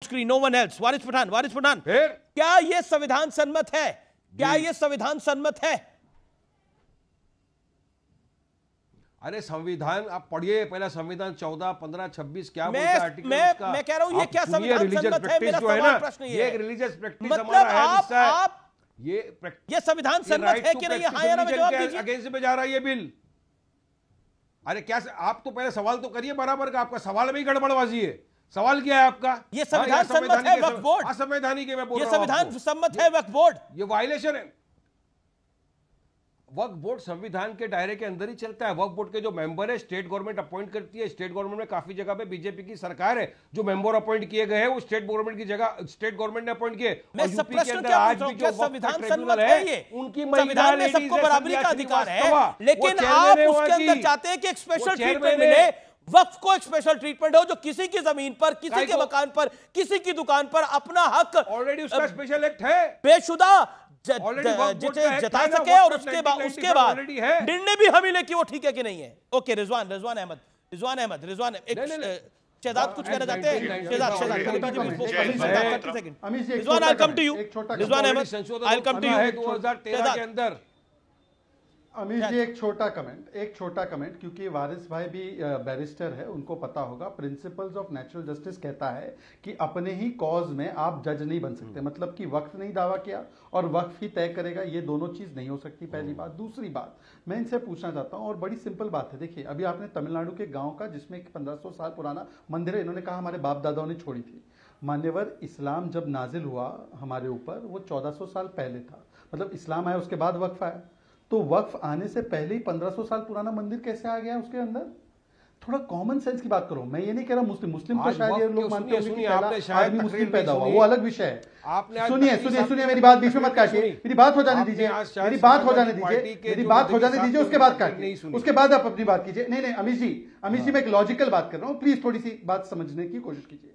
Screen, no one else. Waris Pathan, फिर क्या ये संविधान सम्मत है? क्या ये संविधान सम्मत है? अरे संविधान आप पढ़िए पहला, संविधान 14, 15, 26 क्या बोलता है आर्टिकल उसका? मैं कह रहा हूं ये क्या संविधान रिलीजियस सम्मत है? प्रैक्टिस मेरा जो है सवाल ना, प्रश्न ये है। एक रिलीजियस प्रैक्टिस मतलब हमारा है, हिस्सा है। आप ये संविधान सम्मत है कि नहीं? हाँ या ना में जवाब दीजिए। अगेंस्ट में जा रहा है ये बिल। अरे क्या आप तो पहले सवाल तो करिए बराबर का, आपका सवाल में ही गड़बड़बाजी है। सवाल क्या है आपका? ये संविधान सम्मत है वक्फ बोर्ड? असंवैधानिक है मैं बोल रहा हूं। ये संविधान सम्मत है वक्फ बोर्ड? ये वायलेशन है। वक्फ बोर्ड संविधान के दायरे के अंदर ही चलता है। वक्फ बोर्ड के जो मेंबर है स्टेट गवर्नमेंट अपॉइंट करती है। स्टेट गवर्नमेंट में काफी जगह पे बीजेपी की सरकार है, जो मेंबर अपॉइंट किए गए हैं वो स्टेट गवर्नमेंट की जगह स्टेट गवर्नमेंट ने अपॉइंट किए। और यूपी के अंदर आज भी जो संविधान सम्मत है, ये उनकी संविधान में सबको बराबरी का अधिकार है, लेकिन आप उसके अंदर चाहते हैं कि एक स्पेशल ट्रीटमेंट मिले, वक्फ को एक स्पेशल ट्रीटमेंट हो, जो किसी की जमीन पर, किसी के मकान पर, किसी की दुकान पर अपना हक ऑलरेडी उसका स्पेशल एक्ट है, बेशुदा जता सके और उसके बाद निर्णय भी हम ही ले कि वो ठीक है कि नहीं है। ओके, रिजवान अहमद शहजाद कुछ कहना चाहते हैं? Rizwan I come to you. Rizwan Ahmed I come to you. 2013 के अंदर अमीर जी एक छोटा कमेंट, क्योंकि वारिस भाई भी बैरिस्टर है, उनको पता होगा प्रिंसिपल्स ऑफ नेचुरल जस्टिस कहता है कि अपने ही कॉज में आप जज नहीं बन सकते। मतलब कि वक्फ नहीं दावा किया और वक्फ ही तय करेगा, ये दोनों चीज नहीं हो सकती, पहली बात। दूसरी बात मैं इनसे पूछना चाहता हूँ, और बड़ी सिंपल बात है। देखिए अभी आपने तमिलनाडु के गाँव का, जिसमें 1500 साल पुराना मंदिर है, इन्होंने कहा हमारे बाप दादाओं ने छोड़ी थी। मान्यवर, इस्लाम जब नाजिल हुआ हमारे ऊपर वो 1400 साल पहले था। मतलब इस्लाम आया उसके बाद वक्फ आया, तो वक्फ आने से पहले ही 1500 साल पुराना मंदिर कैसे आ गया उसके अंदर? थोड़ा कॉमन सेंस की बात करो। मैं ये नहीं कह रहा मुस्लिम तो शायद ये लोग मानते होंगे कि पहला आदमी मुस्लिम पैदा हुआ, वो अलग विषय है। सुनिए मेरी बात बीच में मत काटिए, मेरी बात हो जाने दीजिए, उसके बाद काटिए, उसके बाद आप अपनी बात कीजिए। नहीं अमीश जी मैं एक लॉजिकल बात कर रहा हूँ, प्लीज थोड़ी सी बात समझने की कोशिश कीजिए।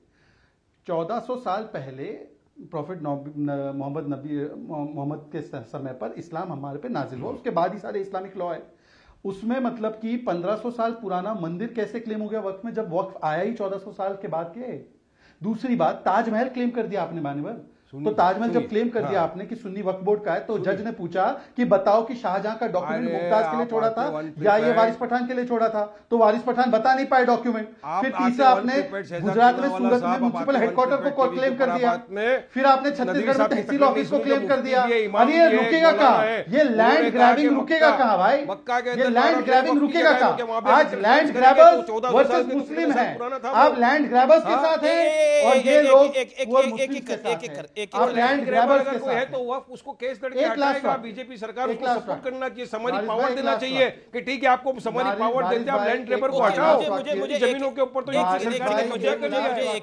1400 साल पहले प्रॉफिट मोहम्मद के समय पर इस्लाम हमारे पे नाजिल हुआ, उसके बाद ही सारे इस्लामिक लॉ है। उसमें मतलब कि 1500 साल पुराना मंदिर कैसे क्लेम हो गया वक्फ में, जब वक्फ आया ही 1400 साल के बाद के? दूसरी बात, ताजमहल क्लेम कर दिया आपने मान्यवर, तो ताजमहल जब क्लेम कर दिया आपने कि सुन्नी वक्फ बोर्ड का है, तो जज ने पूछा कि बताओ कि शाहजहां का डॉक्यूमेंट मुमताज के लिए छोड़ा था या ये वारिस पठान के लिए छोड़ा था, तो वारिस पठान बता नहीं पाए डॉक्यूमेंट। फिर तीसरा आपने गुजरात में सूरत में म्युनिसिपल हेडक्वार्टर को क्लेम कर दिया, फिर आपने छत्तीसगढ़ में तहसील ऑफिस को क्लेम कर दिया। अरे ये रुकेगा कहाँ? ये लैंड ग्रैबिंग रुकेगा कहाँ भाई? ये लैंड ग्रैबिंग रुकेगा कहाँ? आज लैंड ग्रैबर्स वर्सेस मुस्लिम है, आप लैंड ग्रैबर्स के साथ हैं और ये लोग आप लैंड ग्रैबर्स के साथ है, तो वह उसको केस लड़के हटाएगा। बीजेपी सरकार उसको सपोर्ट करना चाहिए, समरी पावर देना चाहिए कि ठीक है आपको समरी पावर देते हैं, आप लैंड ग्रैबर को हटाओ। मुझे जमीनों के ऊपर तो एक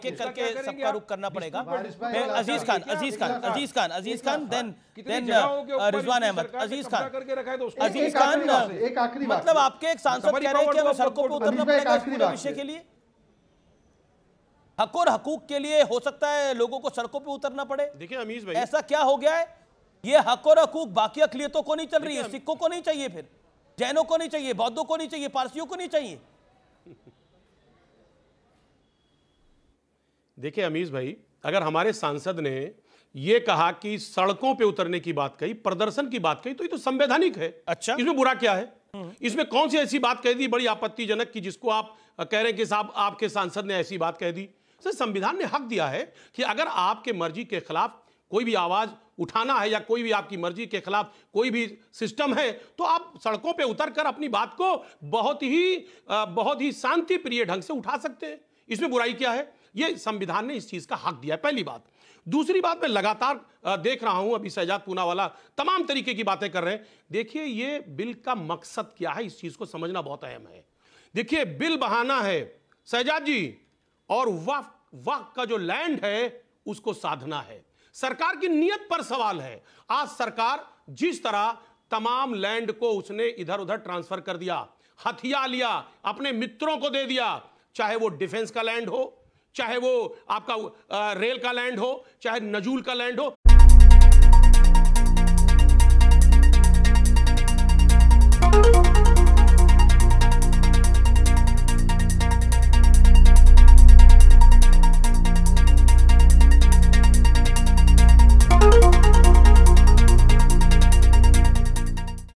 एक करके सबका रुख करना पड़ेगा। अजीज खान, देन रिजवान अहमद। अजीज खान, एक आखिरी बात, मतलब आपके एक सांसद कह रहे हैं कि हमें सड़कों पर उतरना पड़ेगा इस पूरे विषय के लिए, हक और हकूक के लिए। हो सकता है लोगों को सड़कों पे उतरना पड़े। देखिए अमीश भाई, ऐसा क्या हो गया है? ये हक और हकूक बाकी अकलियतों को नहीं चल रही है, सिखों को नहीं चाहिए, फिर जैनों को नहीं चाहिए, बौद्धों को नहीं चाहिए, पारसियों को नहीं चाहिए। देखिए अमीश भाई, अगर हमारे सांसद ने ये कहा कि सड़कों पे उतरने की बात कही, प्रदर्शन की बात कही, तो ये तो संवैधानिक है। अच्छा, इसमें बुरा क्या है? इसमें कौन सी ऐसी बात कह दी बड़ी आपत्तिजनक की जिसको आप कह रहे हैं कि साहब आपके सांसद ने ऐसी बात कह दी? सर, संविधान ने हक दिया है कि अगर आपके मर्जी के खिलाफ कोई भी आवाज उठाना है या कोई भी आपकी मर्जी के खिलाफ कोई भी सिस्टम है, तो आप सड़कों पे उतरकर अपनी बात को बहुत ही शांति प्रिय ढंग से उठा सकते हैं। इसमें बुराई क्या है? ये संविधान ने इस चीज का हक दिया है, पहली बात। दूसरी बात, मैं लगातार देख रहा हूं अभी शहजाद पूनावाला तमाम तरीके की बातें कर रहे हैं। देखिए ये बिल का मकसद क्या है, इस चीज को समझना बहुत अहम है। देखिए बिल बहाना है शहजाद जी, और वक्फ का जो लैंड है उसको साधना है। सरकार की नीयत पर सवाल है। आज सरकार जिस तरह तमाम लैंड को उसने इधर उधर ट्रांसफर कर दिया, हथिया लिया, अपने मित्रों को दे दिया, चाहे वो डिफेंस का लैंड हो, चाहे वो आपका रेल का लैंड हो, चाहे नजूल का लैंड हो,